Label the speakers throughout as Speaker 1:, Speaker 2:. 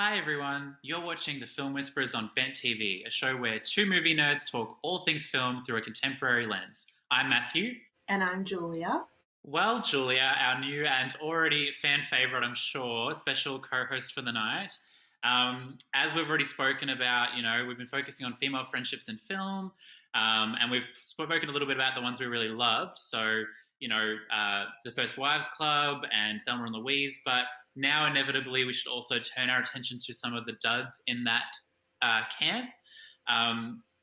Speaker 1: Hi everyone, you're watching The Film Whisperers on Bent TV, a show where two movie nerds talk all things film through a contemporary lens. I'm Matthew.
Speaker 2: And I'm Julia.
Speaker 1: Well, Julia, our new and already fan favourite, I'm sure, special co-host for the night. As we've already spoken about, we've been focusing on female friendships in film, and we've spoken a little bit about the ones we really loved. So, The First Wives Club and Thelma and Louise, but now inevitably we should also turn our attention to some of the duds in that camp.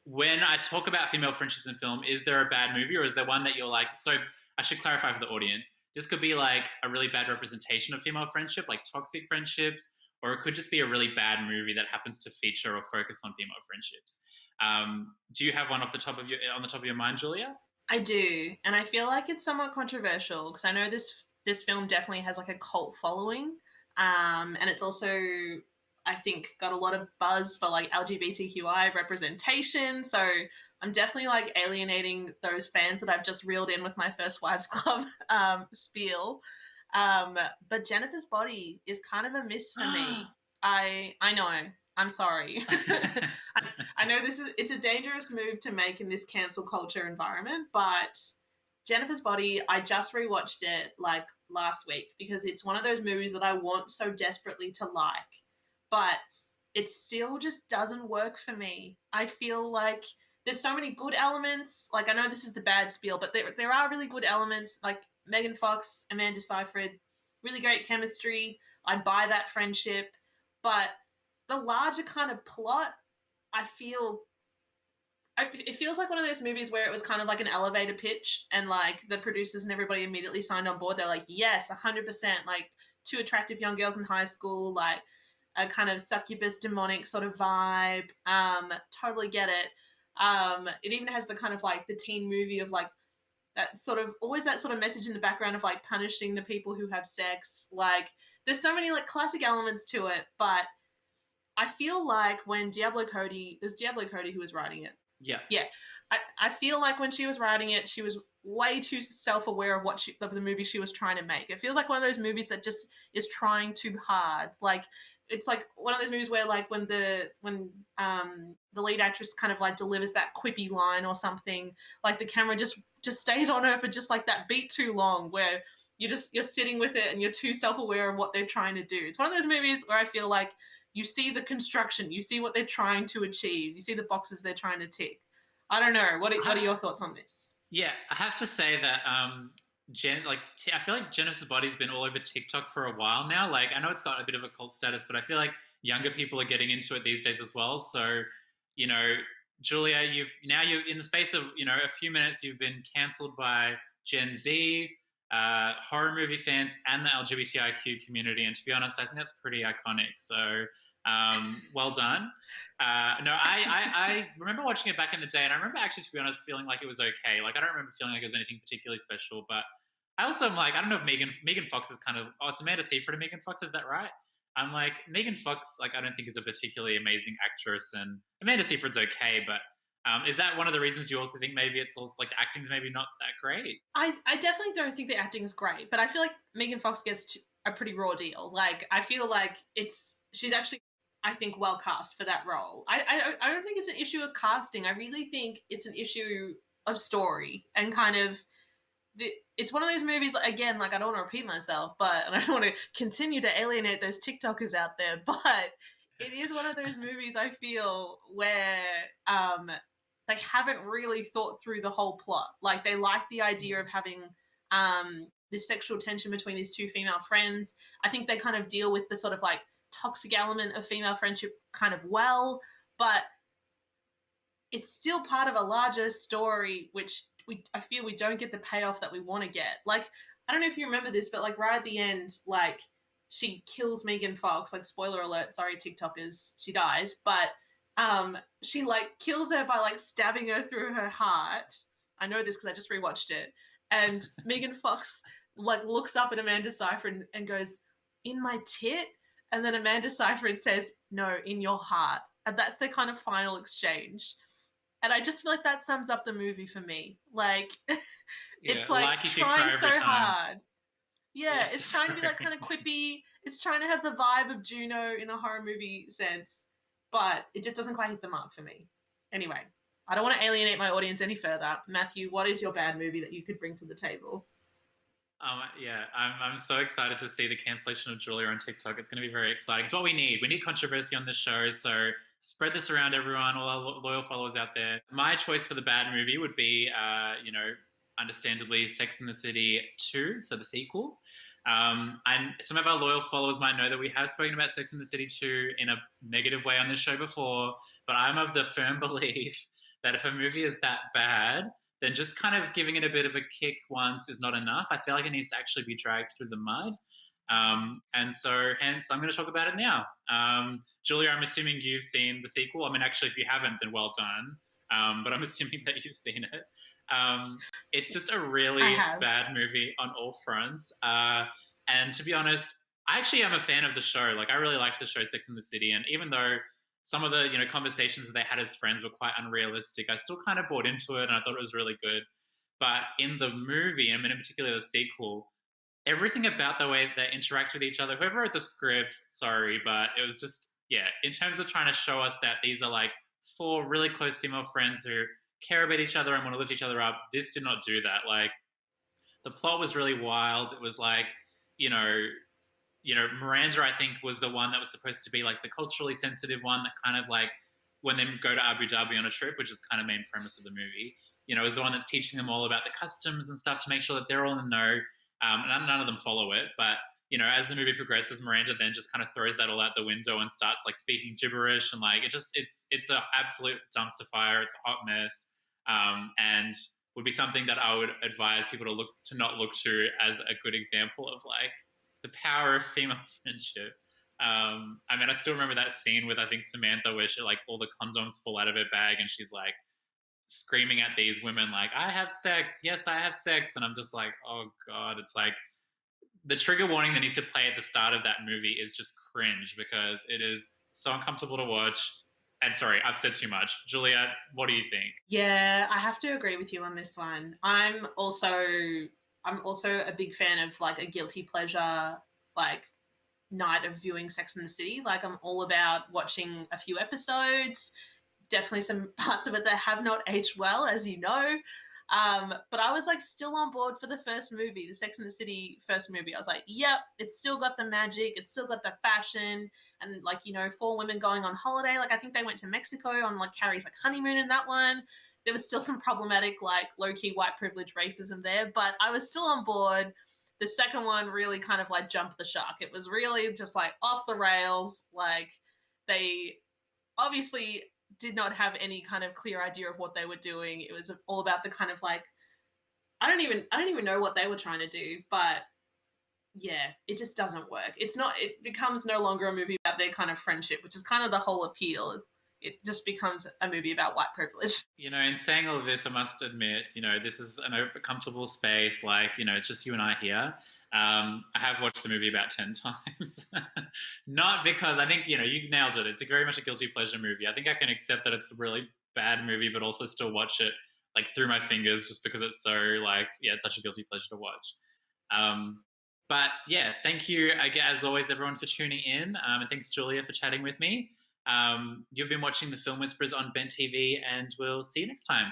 Speaker 1: When I talk about female friendships in film, is there a bad movie or is there one that you're like, so I should clarify for the audience, this could be like a really bad representation of female friendship, like toxic friendships, or it could just be a really bad movie that happens to feature or focus on female friendships. Do you have one on the top of your mind, Julia?
Speaker 2: I do, and I feel like it's somewhat controversial because I know this film definitely has like a cult following, and it's also, I think, got a lot of buzz for like LGBTQI representation. So I'm definitely like alienating those fans that I've just reeled in with my First Wives Club spiel. But Jennifer's Body is kind of a miss for me. I know. I'm sorry. I know it's a dangerous move to make in this cancel culture environment, but Jennifer's Body, I just rewatched it like last week because it's one of those movies that I want so desperately to like, but it still just doesn't work for me. I feel like there's so many good elements. Like, I know this is the bad spiel, but there are really good elements, like Megan Fox, Amanda Seyfried, really great chemistry. I buy that friendship, but the larger kind of plot, it feels like one of those movies where it was kind of like an elevator pitch and like the producers and everybody immediately signed on board. They're like, yes, 100%, like two attractive young girls in high school, like a kind of succubus demonic sort of vibe. Totally get it. It even has the kind of like the teen movie of like that sort of always that sort of message in the background of like punishing the people who have sex. Like there's so many like classic elements to it, but I feel like when it was Diablo Cody who was writing it.
Speaker 1: Yeah.
Speaker 2: Yeah. I feel like when she was writing it, she was way too self-aware of the movie she was trying to make. It feels like one of those movies that just is trying too hard. Like it's like one of those movies where like when the lead actress kind of like delivers that quippy line or something, like the camera just stays on her for just like that beat too long where you're sitting with it and you're too self-aware of what they're trying to do. It's one of those movies where I feel like you see the construction, you see what they're trying to achieve, you see the boxes they're trying to tick. I don't know. What are your thoughts on this?
Speaker 1: Yeah, I have to say that I feel like Jennifer's Body's been all over TikTok for a while now. Like, I know it's got a bit of a cult status, but I feel like younger people are getting into it these days as well. So, Julia, you're in the space of a few minutes, you've been cancelled by Gen Z, horror movie fans, and the LGBTIQ community. And to be honest, I think that's pretty iconic. So, well done. No, I remember watching it back in the day, and I remember actually, to be honest, feeling like it was okay. Like, I don't remember feeling like it was anything particularly special, but I also am like, I don't know if Megan Fox is kind of, it's Amanda Seyfried and Megan Fox, is that right? I'm like, Megan Fox, like, I don't think is a particularly amazing actress, and Amanda Seyfried's okay, but is that one of the reasons you also think maybe it's also like the acting's maybe not that great?
Speaker 2: I definitely don't think the acting is great, but I feel like Megan Fox gets a pretty raw deal. Like, I feel like she's actually, I think, well cast for that role. I don't think it's an issue of casting. I really think it's an issue of story and kind of it's one of those movies, again, like I don't want to repeat myself, and I don't want to continue to alienate those TikTokers out there, but it is one of those movies I feel where they haven't really thought through the whole plot. Like they like the idea of having this sexual tension between these two female friends. I think they kind of deal with the sort of like toxic element of female friendship kind of well, but it's still part of a larger story, which I feel we don't get the payoff that we want to get. Like, I don't know if you remember this, but like right at the end, like she kills Megan Fox, like spoiler alert, sorry TikTokers, she dies, but she like kills her by like stabbing her through her heart. I know this because I just rewatched it. And Megan Fox like looks up at Amanda Seyfried and goes, "In my tit?" And then Amanda Seyfried says, "No, in your heart." And that's their kind of final exchange. And I just feel like that sums up the movie for me. Like, it's like trying so hard. Yeah, it's trying to be like kind of quippy. It's trying to have the vibe of Juno in a horror movie sense, but it just doesn't quite hit the mark for me. Anyway, I don't want to alienate my audience any further. Matthew, what is your bad movie that you could bring to the table?
Speaker 1: Yeah, I'm so excited to see the cancellation of Julia on TikTok. It's going to be very exciting. It's what we need. We need controversy on this show. So spread this around, everyone, all our loyal followers out there. My choice for the bad movie would be, understandably, Sex in the City 2, so the sequel. And some of our loyal followers might know that we have spoken about Sex in the City 2 in a negative way on this show before, but I'm of the firm belief that if a movie is that bad, then just kind of giving it a bit of a kick once is not enough. I feel like it needs to actually be dragged through the mud. And so, hence, I'm going to talk about it now. Julia, I'm assuming you've seen the sequel. I mean, actually, if you haven't, then well done. But I'm assuming that you've seen it. It's just a really bad movie on all fronts. And to be honest, I actually am a fan of the show. Like, I really liked the show Sex and the City. And even though some of the conversations that they had as friends were quite unrealistic, I still kind of bought into it and I thought it was really good. But in the movie, and in particular the sequel, everything about the way they interact with each other, whoever wrote the script, sorry, but it was just, yeah, in terms of trying to show us that these are like four really close female friends who care about each other and want to lift each other up, this did not do that. Like, the plot was really wild. It was like, Miranda, I think, was the one that was supposed to be like the culturally sensitive one that kind of like, when they go to Abu Dhabi on a trip, which is the kind of main premise of the movie, is the one that's teaching them all about the customs and stuff to make sure that they're all in the know. And none of them follow it. But, as the movie progresses, Miranda then just kind of throws that all out the window and starts like speaking gibberish. And like, it's an absolute dumpster fire. It's a hot mess. And would be something that I would advise people to not look to as a good example of like the power of female friendship. I still remember that scene with, I think, Samantha, where she like all the condoms fall out of her bag and she's like screaming at these women like, I have sex, yes, I have sex. And I'm just like, oh God, it's like the trigger warning that needs to play at the start of that movie is just cringe because it is so uncomfortable to watch. And sorry, I've said too much. Julia, what do you think?
Speaker 2: Yeah, I have to agree with you on this one. I'm also a big fan of like a guilty pleasure like night of viewing Sex and the City. Like, I'm all about watching a few episodes. Definitely some parts of it that have not aged well, as you know. But I was like still on board for the first movie, the Sex and the City first movie. I was like, yep, it's still got the magic, it's still got the fashion, and like, four women going on holiday. Like, I think they went to Mexico on like Carrie's like honeymoon in that one. There was still some problematic like low-key white privilege racism there, but I was still on board. The second one really kind of like jumped the shark. It was really just like off the rails. Like, they obviously did not have any kind of clear idea of what they were doing. It was all about the kind of like, I don't even know what they were trying to do, but yeah, it just doesn't work. It becomes no longer a movie about their kind of friendship, which is kind of the whole appeal. It just becomes a movie about white privilege.
Speaker 1: In saying all of this, I must admit, this is an open, comfortable space. Like, it's just you and I here. I have watched the movie about 10 times. Not because I think, you nailed it. It's very much a guilty pleasure movie. I think I can accept that it's a really bad movie, but also still watch it like through my fingers just because it's so like, yeah, it's such a guilty pleasure to watch. But yeah, thank you, as always, everyone, for tuning in. And thanks, Julia, for chatting with me. You've been watching The Film Whisperers on Ben TV, and we'll see you next time.